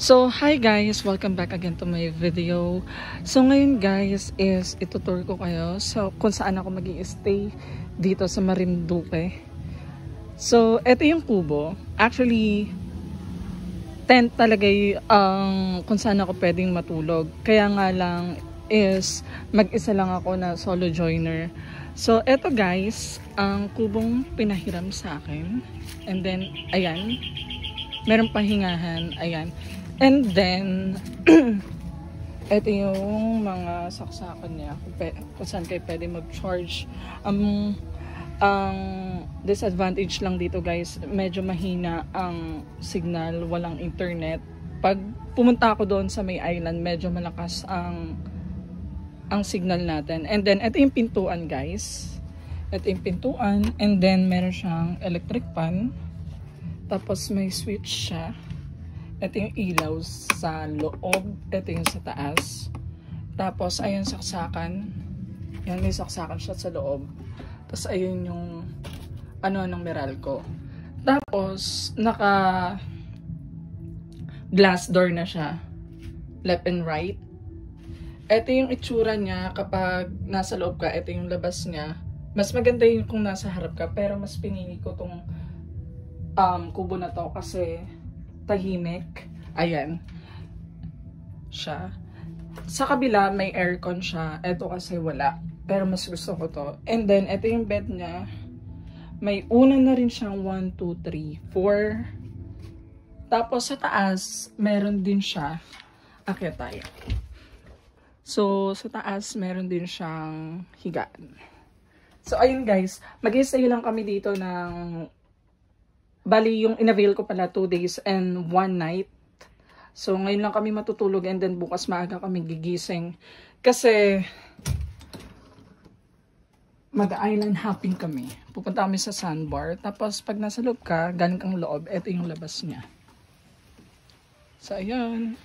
So, hi guys! Welcome back again to my video. So, ngayon guys is itutur ko kayo kung saan ako mag-i-stay dito sa Marinduque. So, ito yung kubo. Actually, tent talaga yung kung saan ako pwedeng matulog. Kaya nga lang is mag-isa lang ako na solo joiner. So, ito guys, ang kubong pinahiram sa akin. And then, ayan. Meron pahingahan, ayan. And then, ito yung mga saksakan niya kung saan kayo pwede mag-charge. Ang disadvantage lang dito guys, medyo mahina ang signal, walang internet. Pag pumunta ako doon sa may island, medyo malakas ang signal natin. And then, ito yung pintuan guys. Ito yung pintuan. And then, meron siyang electric fan. Tapos, may switch siya. Ito yung ilaw sa loob. Ito yung sa taas. Tapos, ayun saksakan. Yan, may saksakan siya sa loob. Tapos, ayun yung ng Meralco. Tapos, naka glass door na siya. Left and right. Ito yung itsura niya kapag nasa loob ka. Ito yung labas niya. Mas maganda yung kung nasa harap ka. Pero mas pinili ko tong kubo na to kasi tahimik. Ayan. Siya. Sa kabila, may aircon siya. Ito kasi wala. Pero mas gusto ko to. And then, ito yung bed niya. May una na rin siyang 1, 2, 3, 4. Tapos sa taas, meron din siya. Akyat tayo. So, sa taas, meron din siyang higaan. So, ayun guys. Mag-i-stay lang kami dito ng bali, yung in-avail ko pala 2 days and 1 night. So, ngayon lang kami matutulog and then bukas maaga kami gigising. Kasi, mag-island hopping kami. Pupunta kami sa sandbar. Tapos, pag nasa loob ka, galing kang loob, ito yung labas niya. So, ayan.